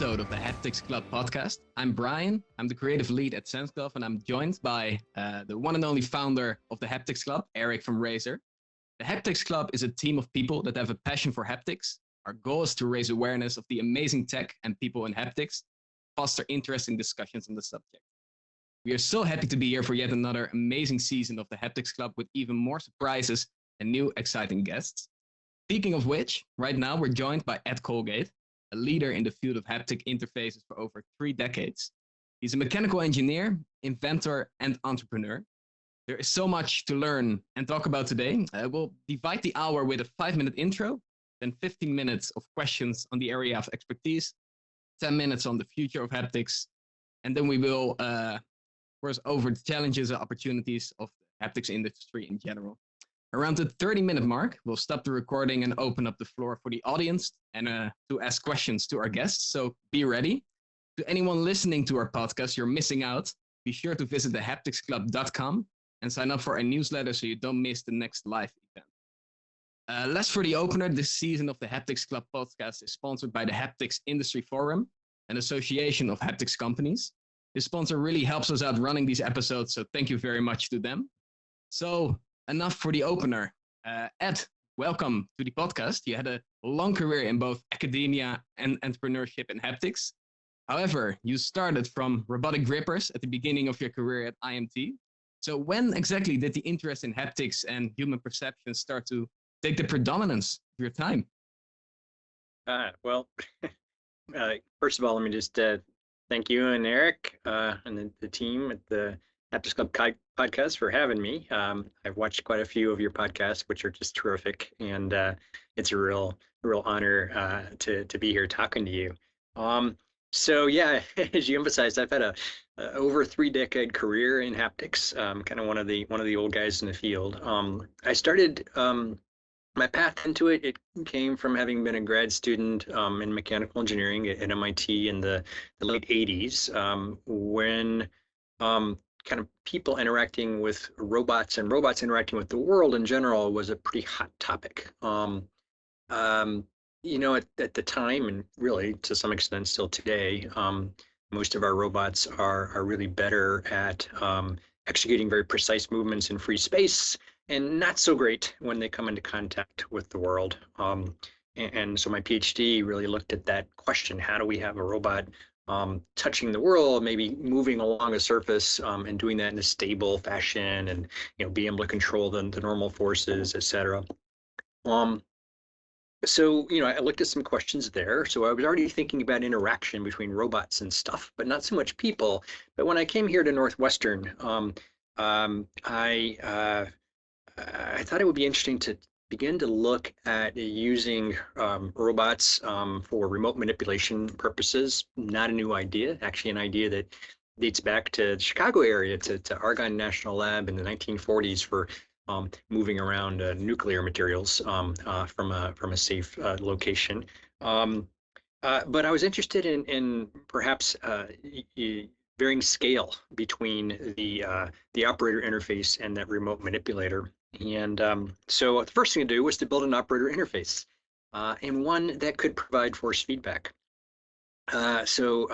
episode of the Haptics Club podcast. I'm Brian. I'm the creative lead at SenseGov, and I'm joined by the one and only founder of the Haptics Club, Eric from Razer. The Haptics Club is a team of people that have a passion for haptics. Our goal is to raise awareness of the amazing tech and people in haptics, foster interesting discussions on the subject. We are so happy to be here for yet another amazing season of the Haptics Club with even more surprises and new exciting guests. Speaking of which, right now we're joined by Ed Colgate, a leader in the field of haptic interfaces for over 3 decades. He's a mechanical engineer, inventor, and entrepreneur. There is so much to learn and talk about today. We'll divide the hour with a 5-minute intro, then 15 minutes of questions on the area of expertise, 10 minutes on the future of haptics, and then we will, of course, over the challenges and opportunities of the haptics industry in general. Around the 30-minute mark, we'll stop the recording and open up the floor for the audience and to ask questions to our guests. So be ready. To anyone listening to our podcast, you're missing out. Be sure to visit thehapticsclub.com and sign up for our newsletter so you don't miss the next live event. Last for the opener, this season of the Haptics Club podcast is sponsored by the Haptics Industry Forum, an association of haptics companies. This sponsor really helps us out running these episodes, so thank you very much to them. So, enough for the opener. Ed, welcome to the podcast. You had a long career in both academia and entrepreneurship and haptics. However, you started from robotic grippers at the beginning of your career at IMT. So when exactly did the interest in haptics and human perception start to take the predominance of your time? First of all, let me just thank you and Eric and the team at the Haptics Club podcast for having me. I've watched quite a few of your podcasts, which are just terrific, and it's a real honor to be here talking to you. So yeah, as you emphasized, I've had a over 3-decade career in haptics. Kind of one of the old guys in the field. I started my path into it. It came from having been a grad student in mechanical engineering at MIT in the late 80s, when kind of people interacting with robots and robots interacting with the world in general was a pretty hot topic. You know, at the time, and really to some extent still today, most of our robots are really better at executing very precise movements in free space, and not so great when they come into contact with the world. And so my PhD really looked at that question: how do we have a robot touching the world, maybe moving along a surface, and doing that in a stable fashion, and be able to control the normal forces, etc. So I looked at some questions there. So I was already thinking about interaction between robots and stuff, but not so much people. But when I came here to Northwestern, I thought it would be interesting to begin to look at using robots for remote manipulation purposes. Not a new idea, actually an idea that dates back to the Chicago area, to Argonne National Lab in the 1940s for moving around nuclear materials from a safe location. But I was interested in perhaps varying scale between the operator interface and that remote manipulator. And so the first thing to do was to build an operator interface, and one that could provide force feedback. So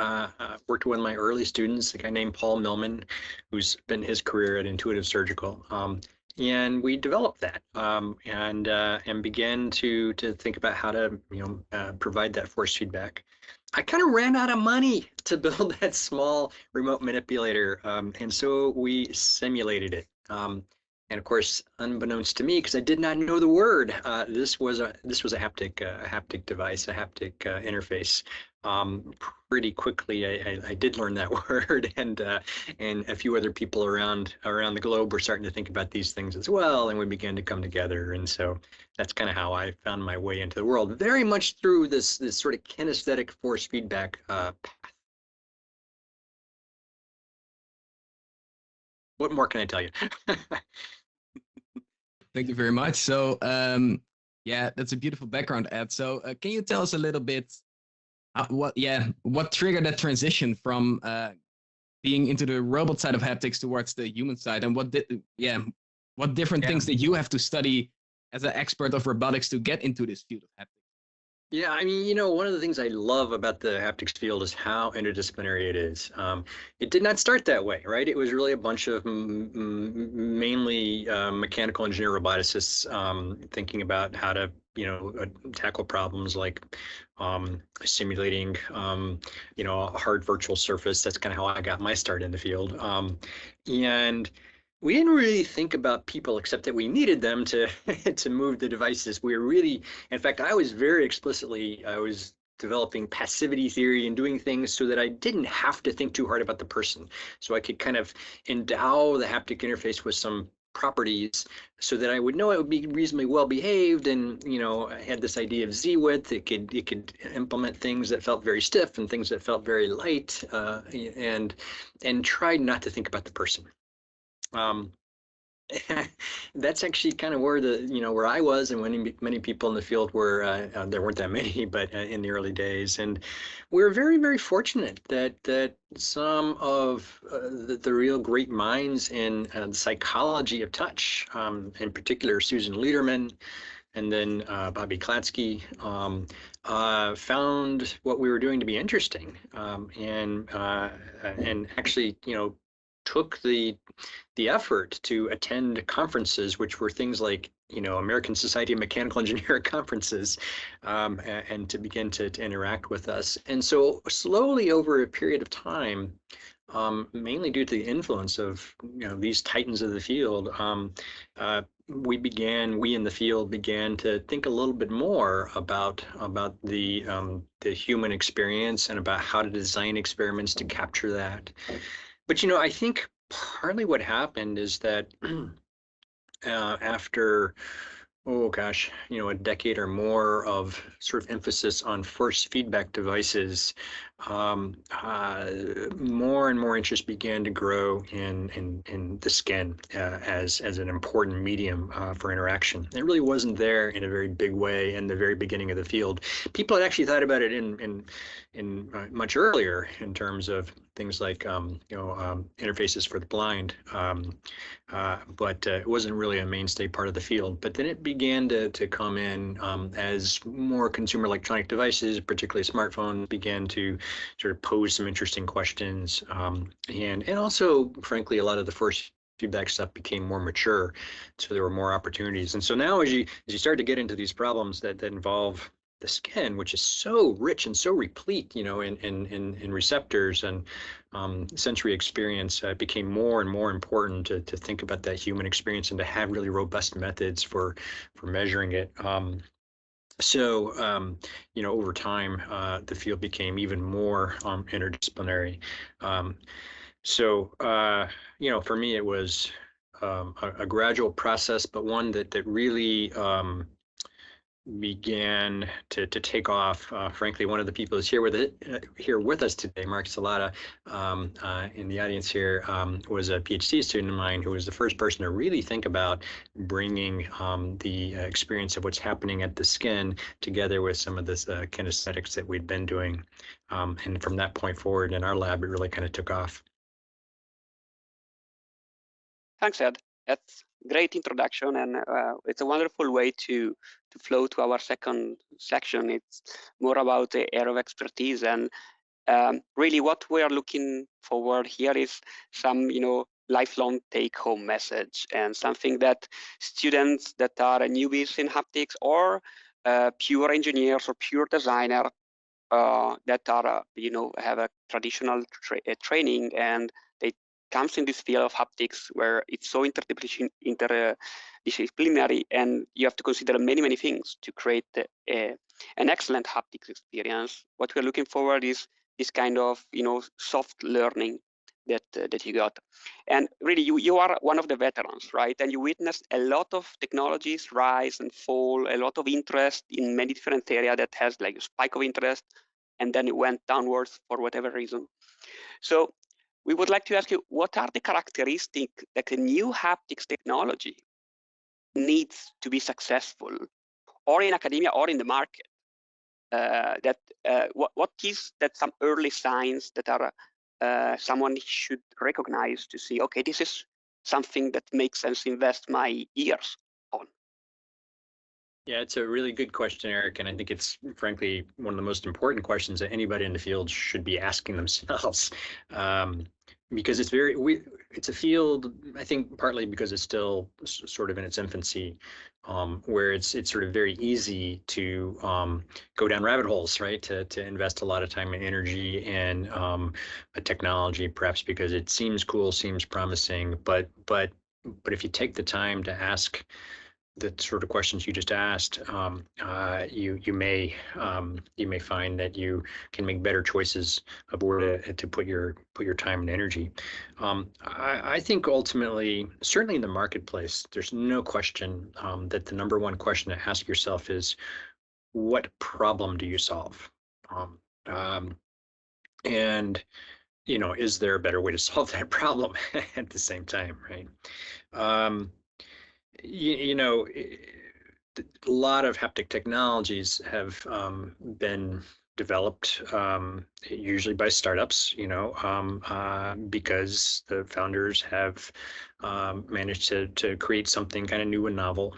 worked with one of my early students, a guy named Paul Millman, who's been his career at Intuitive Surgical. And we developed that and began to think about how to provide that force feedback. I kind of ran out of money to build that small remote manipulator, and so we simulated it. And of course, unbeknownst to me, because I did not know the word, this was a haptic device, a haptic interface. Pretty quickly, I did learn that word, and a few other people around the globe were starting to think about these things as well, and we began to come together. And so that's kind of how I found my way into the world, very much through this sort of kinesthetic force feedback path. What more can I tell you? Thank you very much. So, yeah, that's a beautiful background, Ed. So, can you tell us a little bit what triggered that transition from being into the robot side of haptics towards the human side, and what different things that you have to study as an expert of robotics to get into this field of haptics? Yeah, I mean, you know, one of the things I love about the haptics field is how interdisciplinary it is. It did not start that way, right? It was really a bunch of mainly mechanical engineer roboticists thinking about how to, tackle problems like simulating, a hard virtual surface. That's kind of how I got my start in the field. And we didn't really think about people except that we needed them to to move the devices. We were really, in fact, I was very explicitly, I was developing passivity theory and doing things so that I didn't have to think too hard about the person. So I could kind of endow the haptic interface with some properties so that I would know it would be reasonably well behaved, and I had this idea of Z width. It could implement things that felt very stiff and things that felt very light, and tried not to think about the person. Um, that's actually kind of where where I was, and when many people in the field were. There weren't that many, but in the early days, and we're very, very fortunate that some of the real great minds in the psychology of touch, in particular Susan Lederman, and then Bobby Klatsky, found what we were doing to be interesting, and actually, took the effort to attend conferences, which were things like, American Society of Mechanical Engineering conferences, and to begin to interact with us. And so slowly over a period of time, mainly due to the influence of these titans of the field, we in the field began to think a little bit more about the human experience and about how to design experiments to capture that. But I think partly what happened is that after, oh gosh, a decade or more of sort of emphasis on force feedback devices, more and more interest began to grow in the skin as an important medium for interaction. It really wasn't there in a very big way in the very beginning of the field. People had actually thought about it in much earlier in terms of things like interfaces for the blind, but it wasn't really a mainstay part of the field. But then it began to come in as more consumer electronic devices, particularly smartphones, began to sort of pose some interesting questions, and also, frankly, a lot of the first feedback stuff became more mature, so there were more opportunities. And so now, as you start to get into these problems that involve the skin, which is so rich and so replete, in receptors and sensory experience, became more and more important to think about that human experience and to have really robust methods for measuring it. Over time, the field became even more interdisciplinary. For me, it was a gradual process, but one that really began to take off. Frankly, one of the people who's here with us today, Mark Salata, in the audience here, was a PhD student of mine who was the first person to really think about bringing the experience of what's happening at the skin together with some of this kinesthetics that we'd been doing. And from that point forward in our lab, it really kind of took off. Thanks, Ed. That's great introduction, and it's a wonderful way to flow to our second section. It's more about the area of expertise, and really what we are looking forward here is some, lifelong take-home message, and something that students that are newbies in haptics or pure engineers or pure designer that are, have a traditional training, and they comes in this field of haptics where it's so interdisciplinary, and you have to consider many, many things to create an excellent haptics experience. What we're looking forward is this kind of, soft learning that you got. And really, you are one of the veterans, right? And you witnessed a lot of technologies rise and fall, a lot of interest in many different areas that has like a spike of interest, and then it went downwards for whatever reason. So we would like to ask you, what are the characteristics that a new haptics technology needs to be successful, or in academia or in the market? What is that some early signs that are someone should recognize to see, okay, this is something that makes sense to invest my years on? Yeah, it's a really good question, Eric, and I think it's frankly one of the most important questions that anybody in the field should be asking themselves, because it's a field. I think partly because it's still sort of in its infancy, where it's sort of very easy to go down rabbit holes, right? To invest a lot of time and energy in a technology, perhaps because it seems cool, seems promising, but if you take the time to ask the sort of questions you just asked, you may find that you can make better choices of where to put your time and energy. I think ultimately, certainly in the marketplace, there's no question that the number one question to ask yourself is, what problem do you solve? Um, um, and is there a better way to solve that problem at the same time, right? Um, you know, a lot of haptic technologies have been developed usually by startups, because the founders have managed to create something kind of new and novel.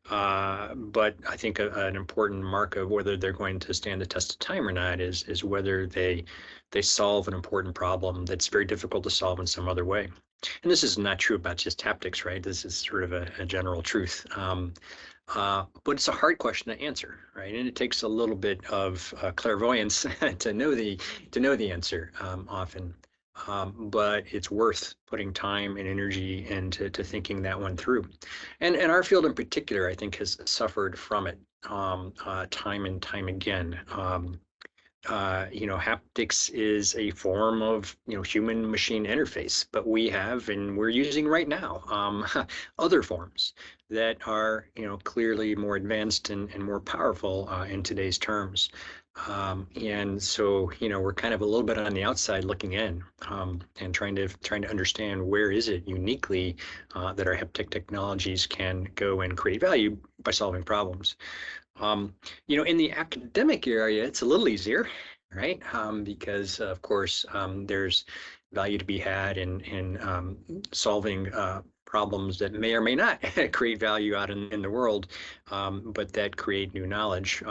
But I think an important mark of whether they're going to stand the test of time or not is whether they solve an important problem that's very difficult to solve in some other way. And this is not true about just haptics, right? This is sort of a general truth. But it's a hard question to answer, right? And it takes a little bit of clairvoyance to know the answer often. But it's worth putting time and energy into thinking that one through. And our field in particular, I think, has suffered from it time and time again. Haptics is a form of, human machine interface, but we have, and we're using right now, other forms that are, clearly more advanced and more powerful in today's terms. And so, we're kind of a little bit on the outside looking in, and trying to understand where is it uniquely that our haptic technologies can go and create value by solving problems. In the academic area, it's a little easier, right? Because of course, there's value to be had in solving problems that may or may not create value out in the world, but that create new knowledge,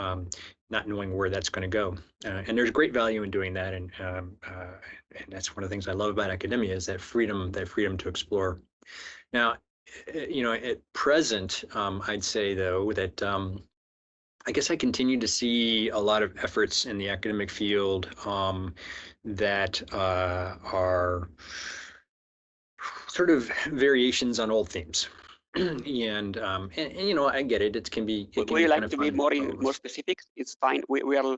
not knowing where that's going to go. And there's great value in doing that, and that's one of the things I love about academia is that freedom to explore. Now, at present, I'd say though that I guess I continue to see a lot of efforts in the academic field that are sort of variations on old themes. And I get it. It can be. Would you like to be more specific? It's fine. We are.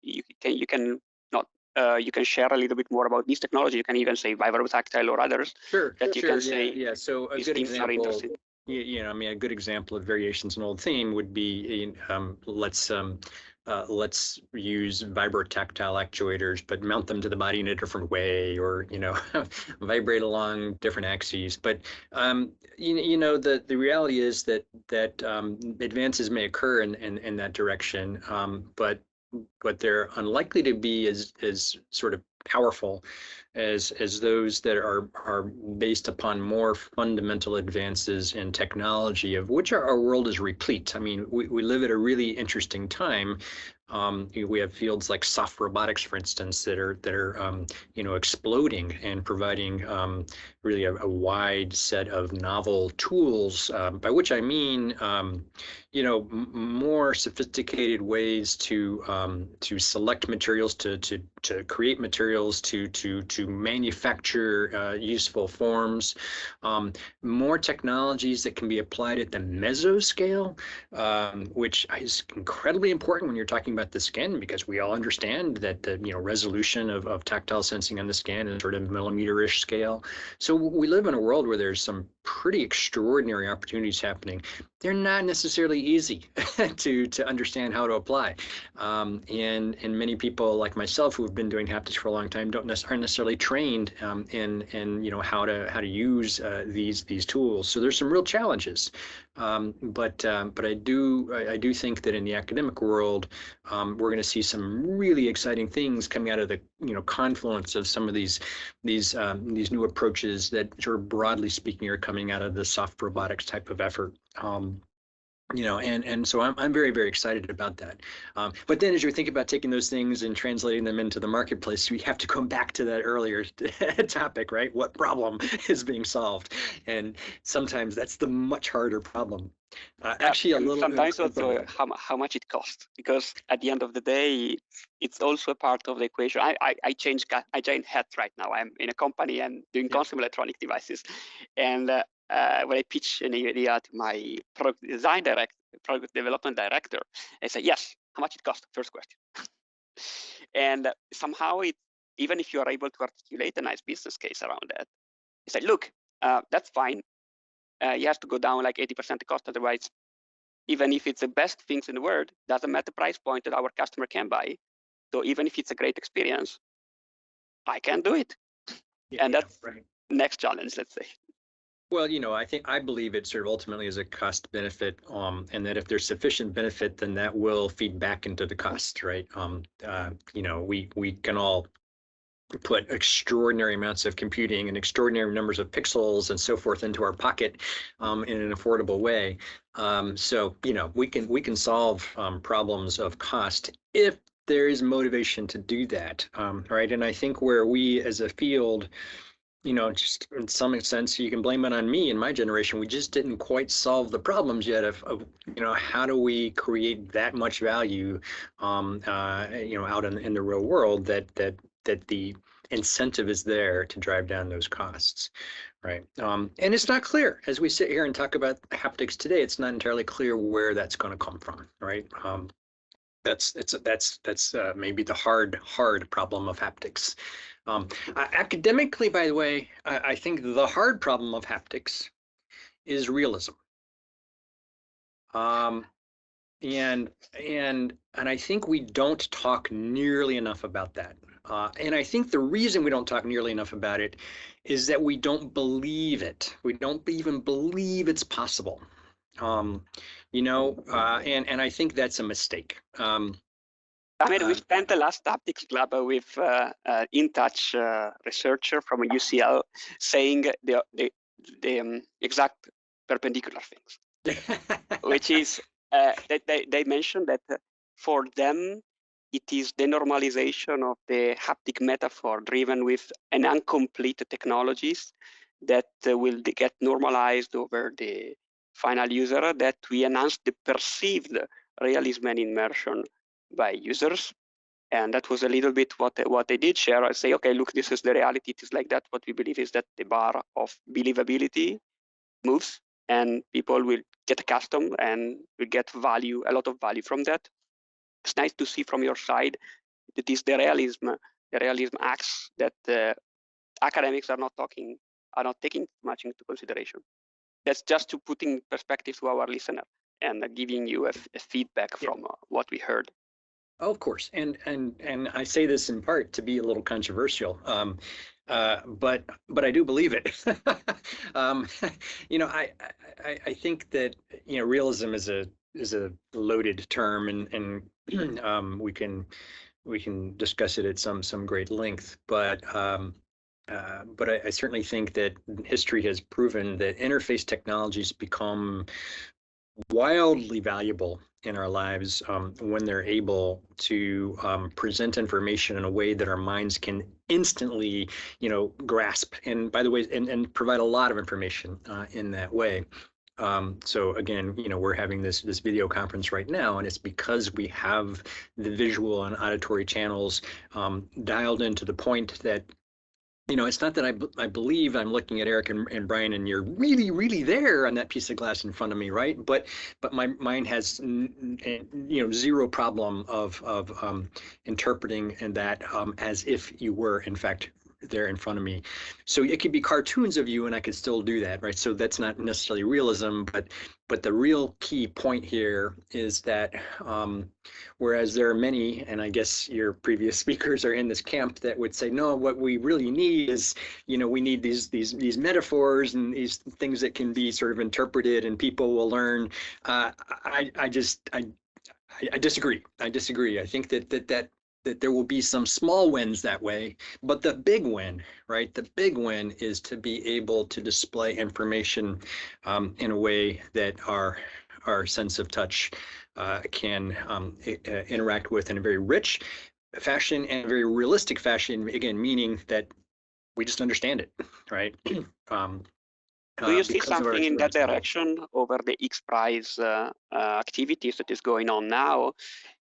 You can not. You can share a little bit more about this technology. You can even say vibrotactile or others. Sure. That you can say. Yeah. So a good example. A good example of variations in old theme would be, let's use vibrotactile actuators, but mount them to the body in a different way, or vibrate along different axes. But the reality is that advances may occur in that direction, but they're unlikely to be as sort of powerful as those that are based upon more fundamental advances in technology, of which our world is replete. I mean, we live at a really interesting time. We have fields like soft robotics, for instance, that are exploding and providing really a wide set of novel tools, by which I mean more sophisticated ways to select materials, to create materials, to manufacture useful forms, more technologies that can be applied at the mesoscale, which is incredibly important when you're talking about the skin, because we all understand that the resolution of tactile sensing on the skin is sort of millimeter-ish scale. So we live in a world where there's some pretty extraordinary opportunities happening. They're not necessarily easy to understand how to apply, and many people like myself who have been doing haptics for a long time aren't necessarily trained in how to use these tools. So there's some real challenges, but I do think that in the academic world, we're going to see some really exciting things coming out of the confluence of some of these new approaches that, sort of broadly speaking, are coming out of the soft robotics type of effort. and so I'm very, very excited about that. But then as you think about taking those things and translating them into the marketplace, we have to come back to that earlier topic, right? What problem is being solved? And sometimes that's the much harder problem. Actually, a little sometimes also how much it costs, because at the end of the day, it's also a part of the equation. I change hats right now. I'm in a company and doing consumer electronic devices, and when I pitch an idea to my product development director, I say, yes, how much it costs? First question. And somehow even if you are able to articulate a nice business case around that, you say, look, that's fine. You have to go down like 80% the cost, otherwise, even if it's the best things in the world, doesn't matter price point that our customer can buy. So even if it's a great experience, I can't do it. And that's next challenge, let's say. Well, I believe it sort of ultimately is a cost benefit, and that if there's sufficient benefit, then that will feed back into the cost, right? We can all put extraordinary amounts of computing and extraordinary numbers of pixels and so forth into our pocket in an affordable way. So we can solve problems of cost if there is motivation to do that, right? And I think where we as a field, just in some sense, you can blame it on me and my generation. We just didn't quite solve the problems yet of how do we create that much value, out in the real world that the incentive is there to drive down those costs, right? And it's not clear as we sit here and talk about haptics today. It's not entirely clear where that's going to come from, right? That's maybe the hard problem of haptics. Academically, by the way, I think the hard problem of haptics is realism. And I think we don't talk nearly enough about that. And I think the reason we don't talk nearly enough about it is that we don't believe it. We don't even believe it's possible. And I think that's a mistake. We spent the last Haptics Club with in-touch researcher from UCL saying the exact perpendicular things, which is they mentioned that for them it is the normalization of the haptic metaphor driven with an incomplete technologies that will get normalized over the final user, that we enhance the perceived realism and immersion by users. And that was a little bit what they did share. I say, okay, look, this is the reality. It is like that. What we believe is that the bar of believability moves and people will get accustomed and will get value, a lot of value from that. It's nice to see from your side that is the realism acts that academics are not taking much into consideration. That's just to put in perspective to our listener and giving you a feedback from what we heard. Oh, of course, and I say this in part to be a little controversial, but I do believe it. I think that realism is a loaded term, and we can discuss it at some great length, but I certainly think that history has proven that interface technologies become wildly valuable in our lives when they're able to present information in a way that our minds can instantly, grasp. And by the way, and provide a lot of information in that way. So again, we're having this video conference right now, and it's because we have the visual and auditory channels dialed in to the point that it's not that I believe I'm looking at Eric and Brian and you're really, really there on that piece of glass in front of me, right? But my mind has zero problem of interpreting and that as if you were in fact there in front of me. So it could be cartoons of you and I could still do that, right? So that's not necessarily realism, but the real key point here is that whereas there are many, and I guess your previous speakers are in this camp that would say, no, what we really need is, we need these metaphors and these things that can be sort of interpreted and people will learn. I disagree. I think that that there will be some small wins that way, but the big win, right? The big win is to be able to display information in a way that our sense of touch can interact with in a very rich fashion and a very realistic fashion, again, meaning that we just understand it, right? Do you see something in that direction over the X Prize activities that is going on now?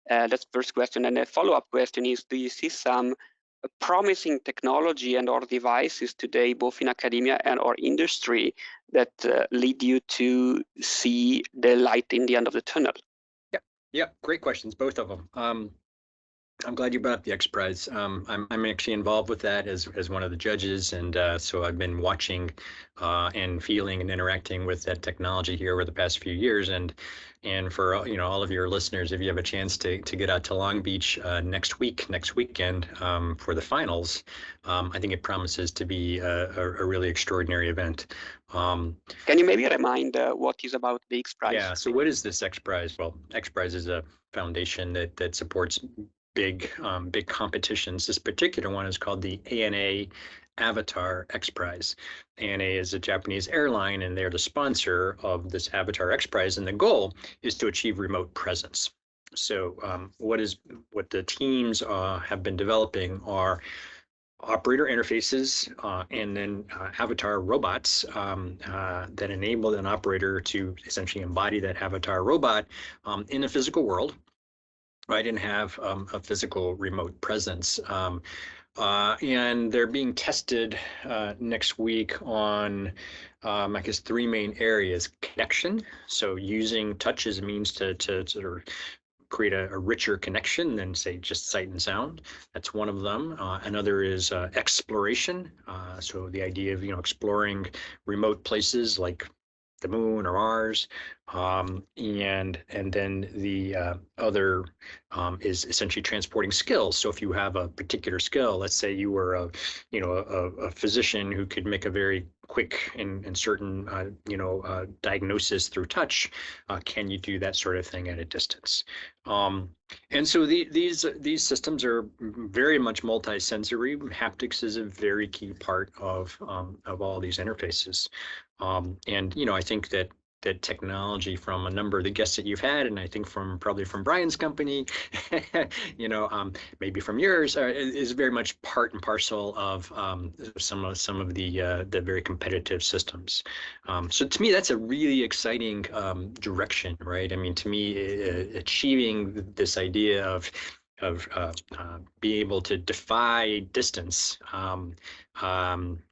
That's the first question. And the follow-up question is, do you see some promising technology and or devices today, both in academia and or industry, that lead you to see the light in the end of the tunnel? Yeah, great questions, both of them. I'm glad you brought up the X Prize. I'm actually involved with that as one of the judges, and so I've been watching and feeling and interacting with that technology here over the past few years. And for all of your listeners, if you have a chance to get out to Long Beach next weekend for the finals, I think it promises to be a really extraordinary event. Can you maybe remind what is about the X Prize? Yeah. So what is this X Prize? Well, X Prize is a foundation that supports big competitions. This particular one is called the ANA Avatar X Prize. ANA is a Japanese airline, and they're the sponsor of this Avatar X Prize, and the goal is to achieve remote presence. So what the teams have been developing are operator interfaces and then avatar robots that enable an operator to essentially embody that avatar robot in a physical world, right, and have a physical remote presence. And they're being tested next week on, I guess, 3 main areas: connection, so using touch as a means to sort of create a richer connection than, say, just sight and sound. That's one of them. Another is exploration, so the idea of exploring remote places like the moon or Mars, and then the other is essentially transporting skills. So if you have a particular skill, let's say you were a physician who could make a very quick and certain diagnosis through touch, can you do that sort of thing at a distance? And so these systems are very much multi-sensory. Haptics is a very key part of all these interfaces. And I think that technology, from a number of the guests that you've had, and I think probably from Brian's company, maybe from yours, is very much part and parcel of some of the very competitive systems. So to me, that's a really exciting direction, right? I mean, to me, achieving this idea of being able to defy distance,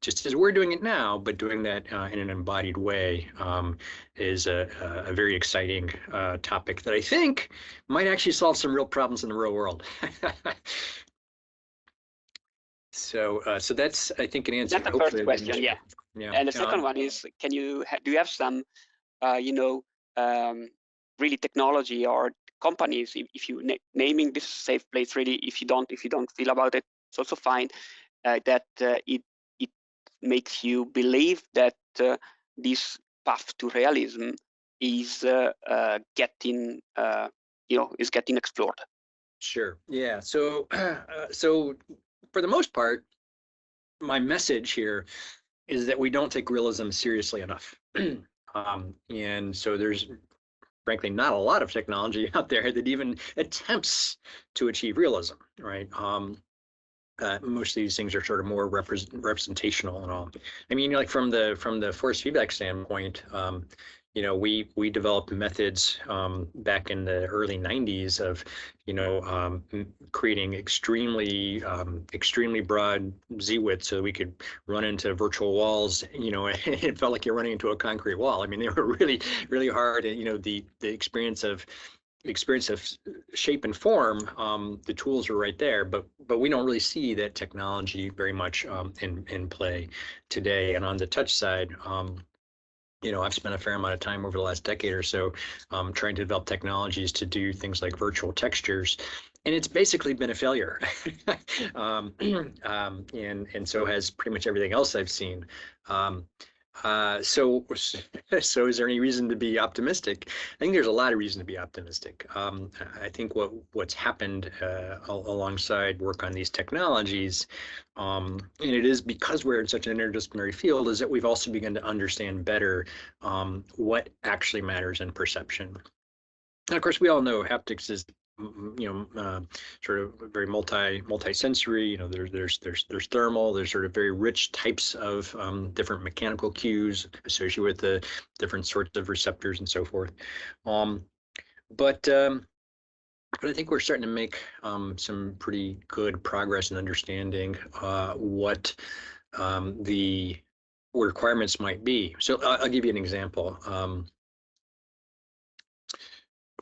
just as we're doing it now, but doing that in an embodied way, is a very exciting topic that I think might actually solve some real problems in the real world. So that's, I think, an answer. That's the first question, yeah. And the second one is, do you have some, really technology or companies, if you naming this safe place, really, if you don't feel about it, it's also fine, that it makes you believe that this path to realism is getting explored. Sure. Yeah. So for the most part, my message here is that we don't take realism seriously enough. And so there's frankly not a lot of technology out there that even attempts to achieve realism, right? Most of these things are sort of more representational and all. I mean, like from the force feedback standpoint, we developed methods back in the early 90s of creating extremely broad Z-width so we could run into virtual walls. It felt like you're running into a concrete wall. I mean, they were really, really hard. And the experience of shape and form, the tools are right there, but we don't really see that technology very much in play today. And on the touch side, I've spent a fair amount of time over the last decade or so trying to develop technologies to do things like virtual textures, and it's basically been a failure. And so has pretty much everything else I've seen. So is there any reason to be optimistic? I think there's a lot of reason to be optimistic. I think what's happened alongside work on these technologies, and it is because we're in such an interdisciplinary field, is that we've also begun to understand better what actually matters in perception. And of course, we all know haptics is sort of very multi-sensory. There's thermal, there's sort of very rich types of different mechanical cues associated with the different sorts of receptors and so forth. But I think we're starting to make some pretty good progress in understanding what the requirements might be. So I'll give you an example.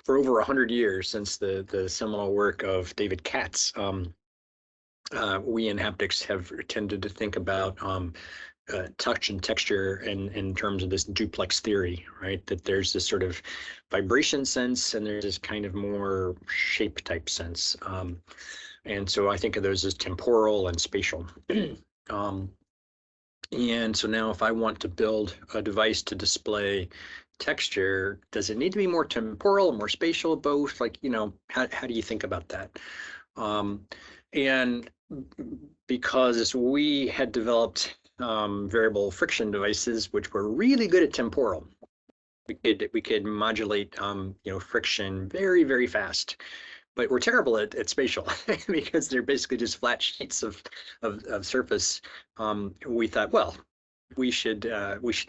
For over 100 years, since the seminal work of David Katz, we in haptics have tended to think about touch and texture in terms of this duplex theory, right? That there's this sort of vibration sense and there's this kind of more shape type sense. And so I think of those as temporal and spatial. And so now if I want to build a device to display texture, does it need to be more temporal, more spatial, both? Like, how do you think about that? And because we had developed variable friction devices, which were really good at temporal, we could modulate friction very, very fast. But we're terrible at spatial because they're basically just flat sheets of surface. We thought, well, we should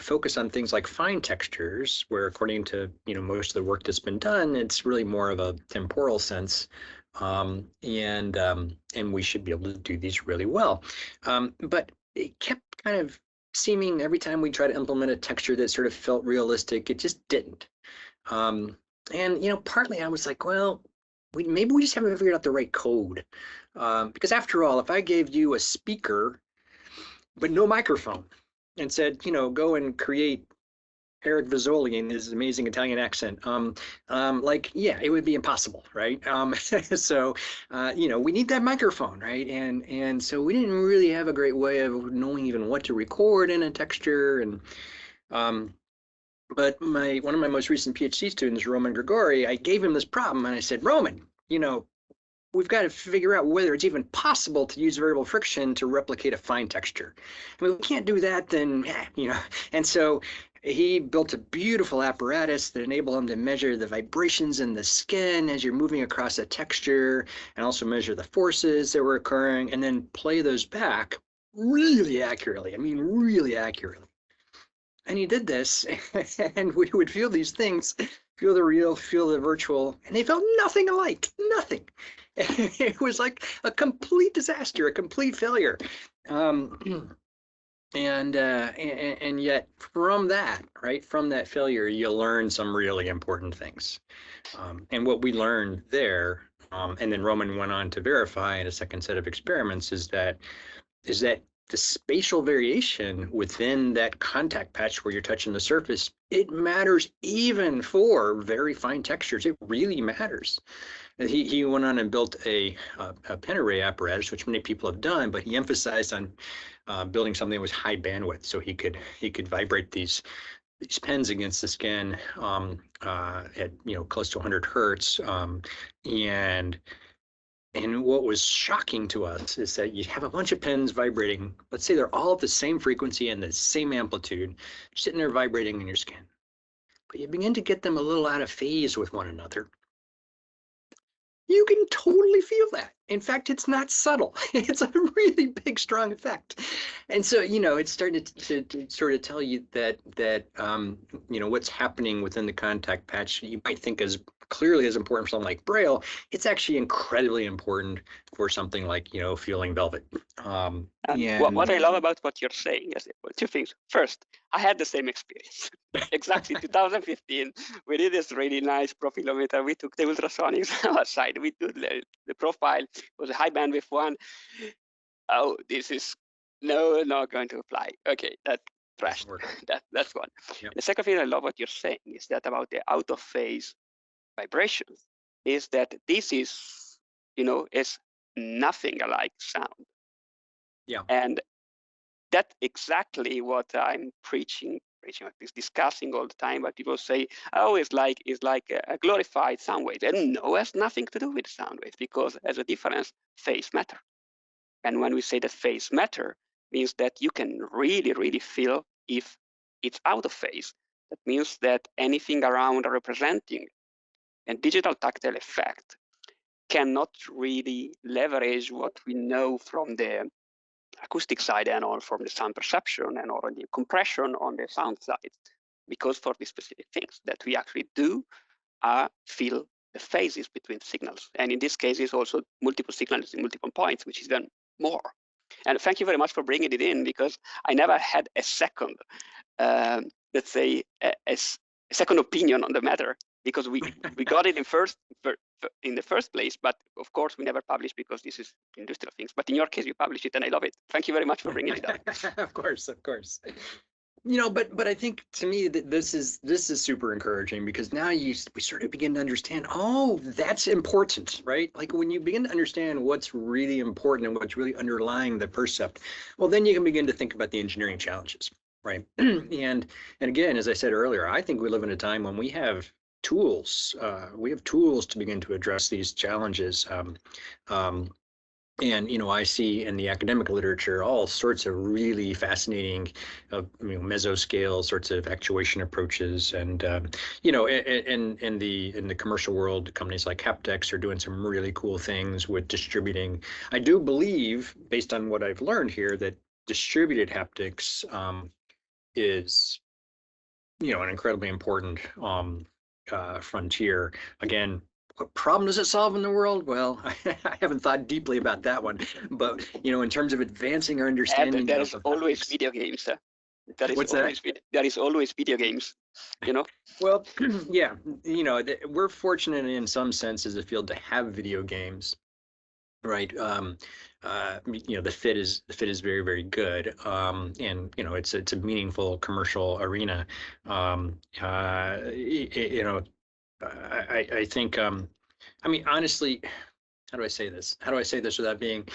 focus on things like fine textures, where according to most of the work that's been done, it's really more of a temporal sense, and we should be able to do these really well. But it kept kind of seeming every time we try to implement a texture that sort of felt realistic, it just didn't. And partly I was like, well, maybe we just haven't figured out the right code. Because after all, if I gave you a speaker but no microphone and said, go and create Eric Vizzoli in his amazing Italian accent, yeah, it would be impossible, right? So, we need that microphone, right? And so we didn't really have a great way of knowing even what to record in a texture. And but one of my most recent PhD students, Roman Grigori, I gave him this problem and I said, Roman, we've got to figure out whether it's even possible to use variable friction to replicate a fine texture. I mean, we can't do that, then, And so he built a beautiful apparatus that enabled him to measure the vibrations in the skin as you're moving across a texture, and also measure the forces that were occurring, and then play those back really accurately. I mean, really accurately. And he did this, and we would feel these things, feel the real, feel the virtual, and they felt nothing alike, nothing. It was like a complete disaster, a complete failure. And yet from that, right, from that failure, you learn some really important things. And what we learned there, and then Roman went on to verify in a second set of experiments, is that the spatial variation within that contact patch where you're touching the surface, it matters even for very fine textures. It really matters. He went on and built a pen array apparatus, which many people have done, but he emphasized on building something that was high bandwidth, so he could vibrate these pens against the skin at close to 100 hertz, and what was shocking to us is that you have a bunch of pens vibrating. Let's say they're all at the same frequency and the same amplitude, sitting there vibrating in your skin. But you begin to get them a little out of phase with one another. You can totally feel that. In fact, it's not subtle. It's a really big, strong effect. And so, it started to sort of tell you that what's happening within the contact patch, you might think is clearly as important for something like Braille. It's actually incredibly important for something like, feeling velvet. What I love about what you're saying is two things. First, I had the same experience. Exactly 2015, we did this really nice profilometer. We took the ultrasonics outside. We did the profile. It was a high bandwidth one. Oh, this is not going to apply. Okay, that trashed. That's one. Yep. The second thing I love what you're saying is that about the out of phase vibrations is that this is, is nothing alike sound. Yeah. And that's exactly what I'm preaching like this, discussing all the time. But people say, oh, it's like a glorified sound wave. And no, it has nothing to do with sound waves, because as a difference, phase matter. And when we say that phase matter, means that you can really, really feel if it's out of phase. That means that anything around representing a digital tactile effect cannot really leverage what we know from the acoustic side and or from the sound perception and or the compression on the sound side, because for these specific things that we actually do feel the phases between signals. And in this case, it's also multiple signals in multiple points, which is then more. And thank you very much for bringing it in, because I never had a second, let's say, a second opinion on the matter, because we got it in the first place, but of course we never published because this is industrial things. But in your case, you published it, and I love it. Thank you very much for bringing it up. Of course. You know, but I think to me that this is super encouraging, because now we sort of begin to understand, oh, that's important, right? Like when you begin to understand what's really important and what's really underlying the percept, well, then you can begin to think about the engineering challenges, right? and again, as I said earlier, I think we live in a time when we have tools. We have tools to begin to address these challenges. And, you know, I see in the academic literature all sorts of really fascinating, mesoscale sorts of actuation approaches. And, you know, in the commercial world, companies like Haptics are doing some really cool things with distributing. I do believe, based on what I've learned here, that distributed haptics is, you know, an incredibly important frontier. Again, what problem does it solve in the world? Well, I haven't thought deeply about that one, but you know, in terms of advancing our understanding, and there is always video games. There is always video games. You know. Well, yeah, you know, we're fortunate in some sense as a field to have video games, right? You know, the fit is very, very good, and you know, it's a meaningful commercial arena. You know. I think, I mean, honestly, how do I say this? How do I say this without being?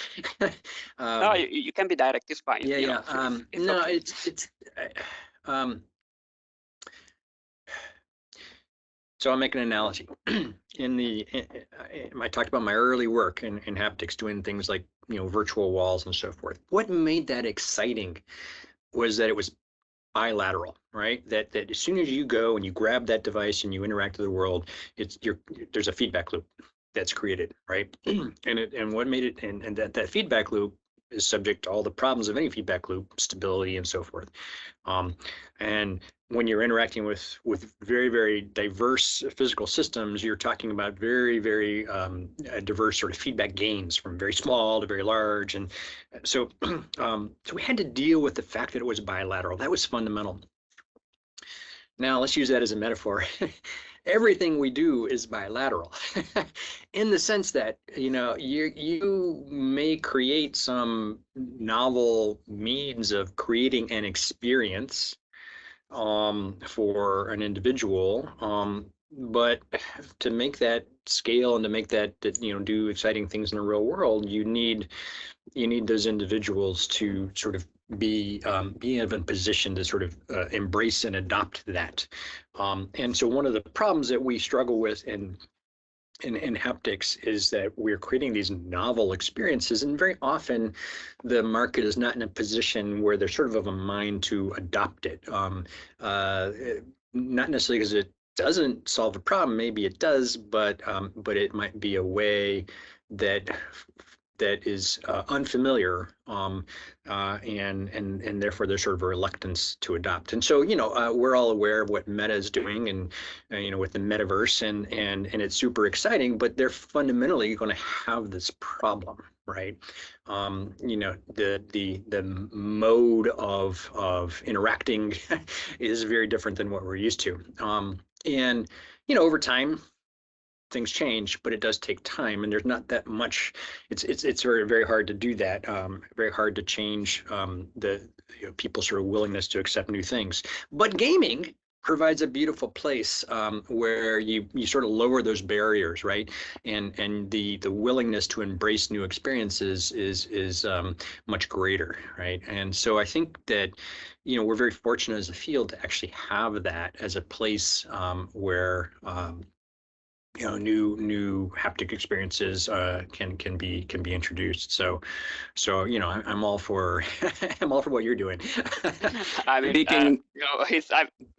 No, you can be direct. It's fine. Yeah, yeah. No, okay. So I'll make an analogy. I talked about my early work in haptics, doing things like, you know, virtual walls and so forth. What made that exciting was that it was bilateral, right? That as soon as you go and you grab that device and you interact with the world, there's a feedback loop that's created, right? and what made it, and that feedback loop is subject to all the problems of any feedback loop, stability and so forth. And when you're interacting with very, very diverse physical systems, you're talking about very, very diverse sort of feedback gains from very small to very large. And so, so we had to deal with the fact that it was bilateral. That was fundamental. Now let's use that as a metaphor. Everything we do is bilateral in the sense that, you know, you may create some novel means of creating an experience for an individual, but to make that scale and to make that, you know, do exciting things in the real world, you need those individuals to sort of be in a position to sort of embrace and adopt that. And so one of the problems that we struggle with in haptics is that we're creating these novel experiences, and very often the market is not in a position where they're sort of a mind to adopt it. Not necessarily because it doesn't solve the problem, maybe it does, but it might be a way that is unfamiliar, and therefore there's sort of a reluctance to adopt. And so, you know, we're all aware of what Meta is doing, and you know, with the metaverse, and it's super exciting, but they're fundamentally going to have this problem, right? You know, the mode of interacting is very different than what we're used to, and you know, over time things change, but it does take time, and there's not that much. It's very, very hard to do that. Very hard to change the people's sort of willingness to accept new things. But gaming provides a beautiful place where you sort of lower those barriers, right? And the willingness to embrace new experiences is much greater, right? And so I think that, you know, we're very fortunate as a field to actually have that as a place where you know, new haptic experiences can be introduced. So you know, I'm all for I'm all for what you're doing. I mean, Speaking, you know,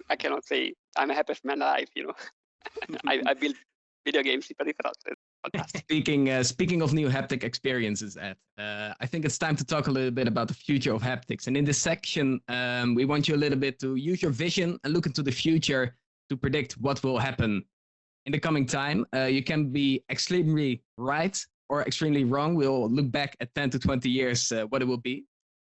I cannot say I'm the happiest man alive. You know, I build video games, but it's fantastic. speaking of new haptic experiences, Ed, I think it's time to talk a little bit about the future of haptics. And in this section, we want you a little bit to use your vision and look into the future to predict what will happen in the coming time. You can be extremely right or extremely wrong. We'll look back at 10 to 20 years what it will be.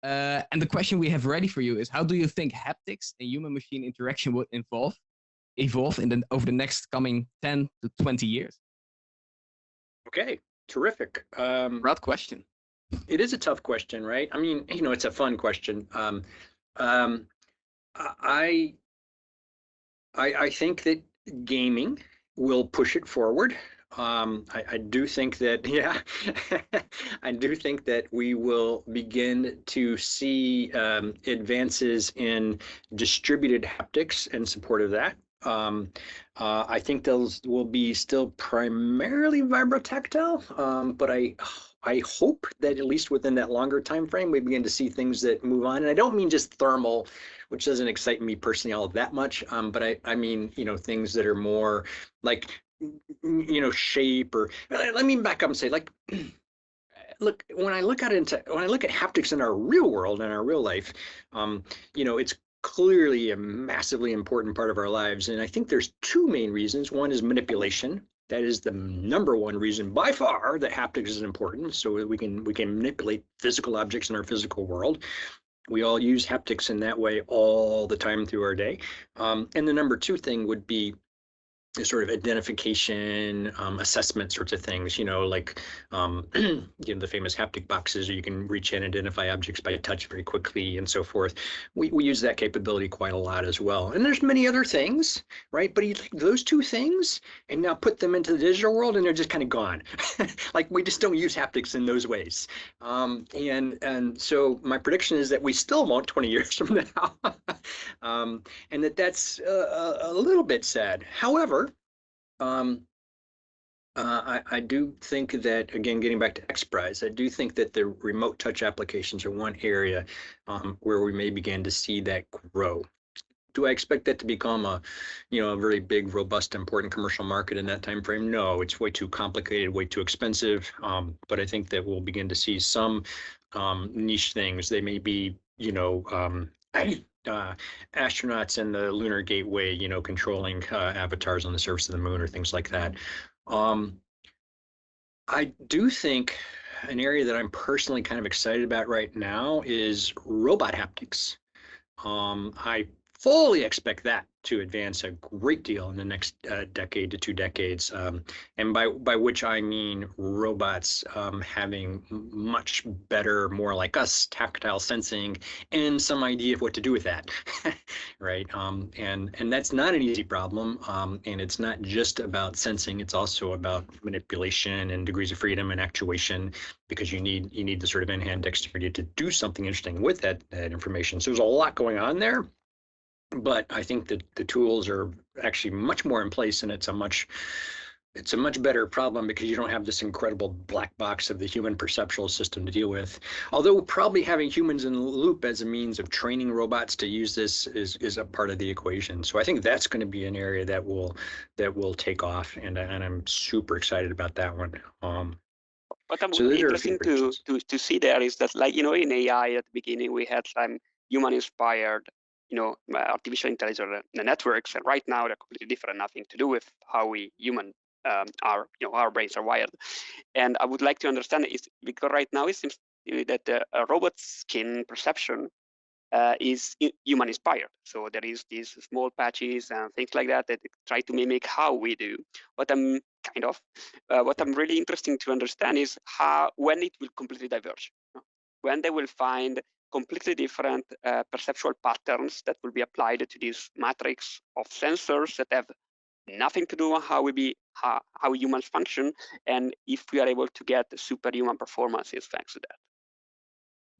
And the question we have ready for you is, how do you think haptics and human-machine interaction will evolve over the next coming 10 to 20 years? Okay, terrific. Broad question. It is a tough question, right? I mean, you know, it's a fun question. I think that gaming will push it forward. I do think that, yeah, I do think that we will begin to see advances in distributed haptics in support of that. I think those will be still primarily vibrotactile, but I hope that at least within that longer time frame, we begin to see things that move on. And I don't mean just thermal, which doesn't excite me personally all that much, but I mean, you know, things that are more like, you know, shape, or let me back up and say, like, look, when I look at haptics in our real world, in our real life, you know, it's clearly a massively important part of our lives. And I think there's two main reasons. One is manipulation. That is the number one reason by far that haptics is important, so that we can manipulate physical objects in our physical world. We all use haptics in that way all the time through our day. And the number two thing would be sort of identification, assessment sorts of things, you know, like, you know, the famous haptic boxes, or you can reach in and identify objects by touch very quickly and so forth. We use that capability quite a lot as well. And there's many other things, right? But you take those two things and now put them into the digital world and they're just kind of gone. Like, we just don't use haptics in those ways. And so my prediction is that we still won't 20 years from now. And that's a little bit sad. However, I do think that, again, getting back to XPRIZE, I do think that the remote touch applications are one area where we may begin to see that grow. Do I expect that to become a, you know, a very big, robust, important commercial market in that time frame? No, it's way too complicated, way too expensive. But I think that we'll begin to see some niche things. They may be, you know, astronauts in the lunar gateway, you know, controlling avatars on the surface of the moon or things like that. I do think an area that I'm personally kind of excited about right now is robot haptics. I fully expect that to advance a great deal in the next decade to 2 decades, and by which I mean robots having much better, more like us, tactile sensing and some idea of what to do with that, right? And that's not an easy problem, and it's not just about sensing; it's also about manipulation and degrees of freedom and actuation, because you need the sort of in-hand dexterity to do something interesting with that information. So there's a lot going on there. But I think that the tools are actually much more in place, and it's a much better problem because you don't have this incredible black box of the human perceptual system to deal with. Although probably having humans in the loop as a means of training robots to use this is a part of the equation. So I think that's going to be an area that will take off, and I'm super excited about that one. What I'm So interesting to see there is that, like, you know, in AI at the beginning we had some human-inspired, you know, artificial intelligence networks, and right now they're completely different, nothing to do with how we human are, you know, our brains are wired. And I would like to understand is because right now it seems that the robot skin perception is human inspired. So there is these small patches and things like that that try to mimic how we do. What I'm really interesting to understand is when it will completely diverge, when they will find completely different perceptual patterns that will be applied to this matrix of sensors that have nothing to do with how humans function, and if we are able to get superhuman performances thanks to that.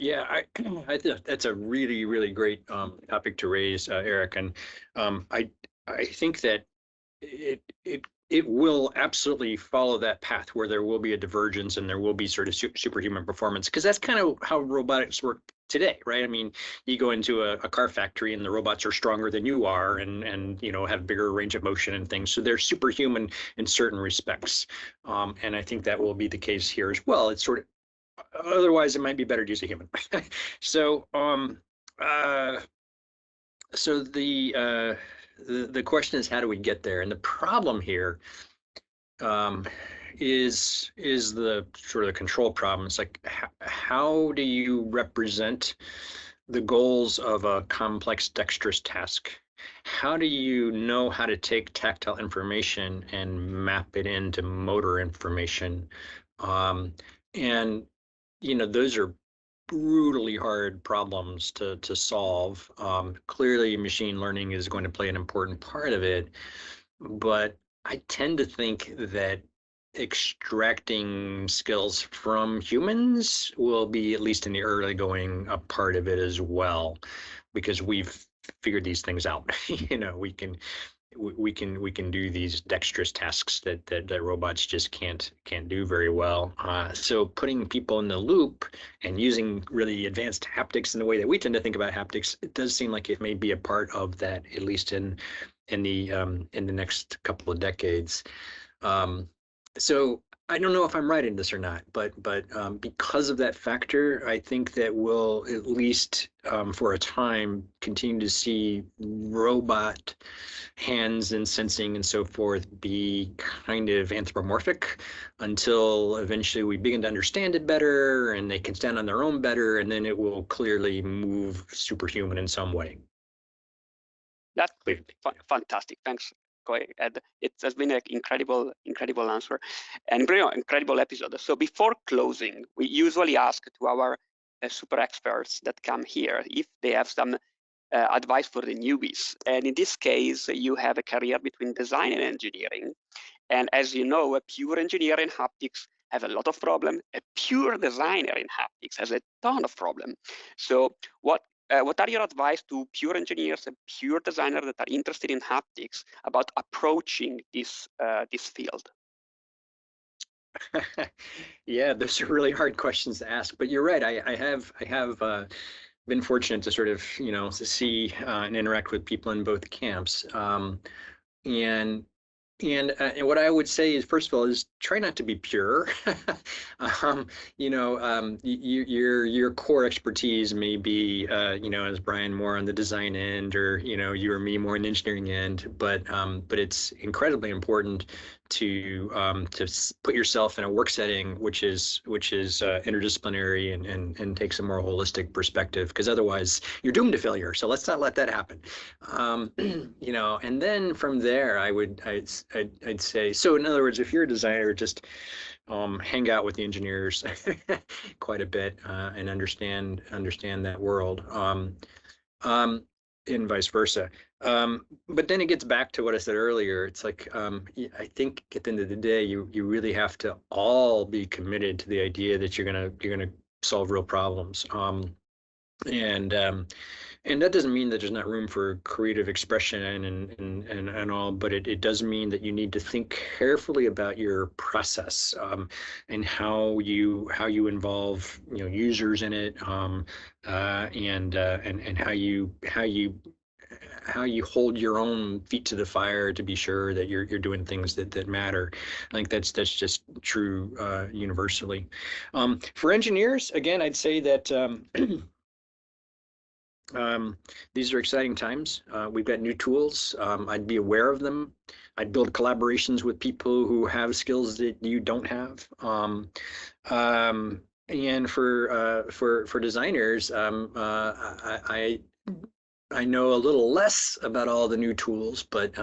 Yeah, I think that's a really, really great topic to raise, Eric, and I think that it will absolutely follow that path where there will be a divergence and there will be sort of superhuman performance, because that's kind of how robotics work today, right? I mean, you go into a car factory and the robots are stronger than you are, and you know, have bigger range of motion and things, so they're superhuman in certain respects, and I think that will be the case here as well. It's sort of, otherwise it might be better to use a human. So so the question is, how do we get there? And the problem here is the sort of the control problem. It's like, how do you represent the goals of a complex dexterous task? How do you know how to take tactile information and map it into motor information? And you know, those are brutally hard problems to solve. Clearly, machine learning is going to play an important part of it, but I tend to think that extracting skills from humans will be, at least in the early going, a part of it as well, because we've figured these things out. You know, we can do these dexterous tasks that robots just can't do very well. So putting people in the loop and using really advanced haptics in the way that we tend to think about haptics, it does seem like it may be a part of that, at least in the next couple of decades. So I don't know if I'm right in this or not, but because of that factor, I think that we'll, at least for a time, continue to see robot hands and sensing and so forth be kind of anthropomorphic, until eventually we begin to understand it better and they can stand on their own better, and then it will clearly move superhuman in some way. That's fantastic. Thanks. Go ahead. It has been an incredible answer and incredible episode. So before closing, we usually ask to our super experts that come here if they have some advice for the newbies. And in this case, you have a career between design and engineering. And as you know, a pure engineer in haptics have a lot of problem. A pure designer in haptics has a ton of problem. So what are your advice to pure engineers and pure designers that are interested in haptics about approaching this field? Yeah, those are really hard questions to ask, but you're right. I have been fortunate to sort of, you know, to see and interact with people in both camps. And what I would say is, first of all, is try not to be pure. You know, your core expertise may be, you know, as Brian, more on the design end, or you know, you or me more on the engineering end. But it's incredibly important to put yourself in a work setting which is interdisciplinary and takes a more holistic perspective, because otherwise you're doomed to failure. So let's not let that happen. You know, and then from there, I'd say, so in other words, if you're a designer, just hang out with the engineers quite a bit and understand that world, and vice versa. But then it gets back to what I said earlier. It's like, I think at the end of the day, you really have to all be committed to the idea that you're gonna solve real problems. And that doesn't mean that there's not room for creative expression and all, but it does mean that you need to think carefully about your process, and how you involve, you know, users in it, and how you hold your own feet to the fire to be sure that you're doing things that matter. I think that's just true universally. For engineers, again, I'd say that these are exciting times. We've got new tools. I'd be aware of them. I'd build collaborations with people who have skills that you don't have. And for designers, I know a little less about all the new tools, but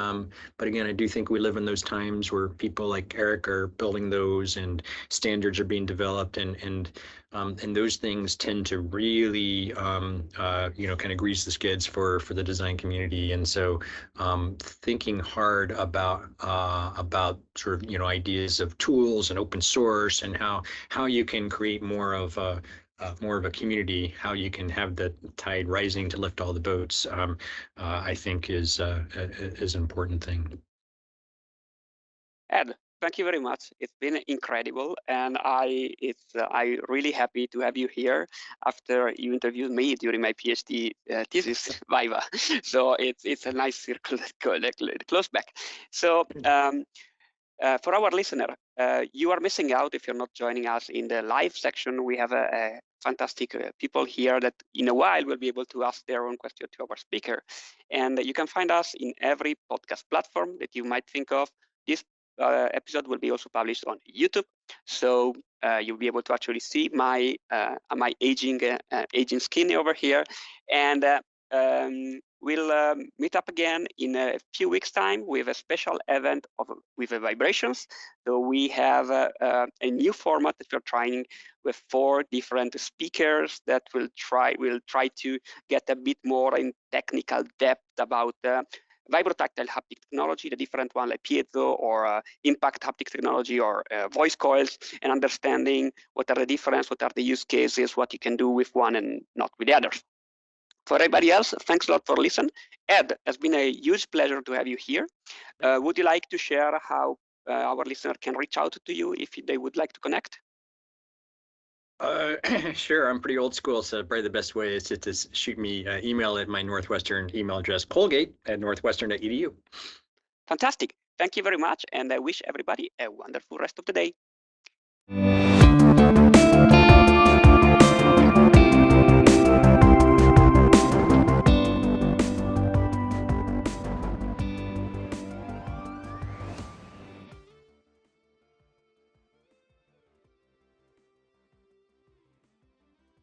again, I do think we live in those times where people like Eric are building those, and standards are being developed, and those things tend to really kind of grease the skids for the design community. And so thinking hard about sort of ideas of tools and open source, and how you can create more of a community, how you can have the tide rising to lift all the boats, I think is an important thing. Ed, thank you very much. It's been incredible, and I really happy to have you here after you interviewed me during my PhD thesis viva. So it's a nice circle that close back. So for our listener, you are missing out if you're not joining us in the live section. We have a fantastic people here that in a while will be able to ask their own question to our speaker. And you can find us in every podcast platform that you might think of. This episode will be also published on YouTube, so you'll be able to actually see my aging skin over here. And we'll meet up again in a few weeks' time with a special event with vibrations. So we have a new format that we're trying with 4 different speakers that will try to get a bit more in technical depth about vibrotactile haptic technology, the different one like piezo or impact haptic technology or voice coils, and understanding what are the difference, what are the use cases, what you can do with one and not with the others. For everybody else, thanks a lot for listening. Ed, it's been a huge pleasure to have you here. Would you like to share how our listener can reach out to you if they would like to connect? Sure. I'm pretty old school, so probably the best way is to shoot me email at my Northwestern email address, colgate@northwestern.edu. Fantastic. Thank you very much, and I wish everybody a wonderful rest of the day.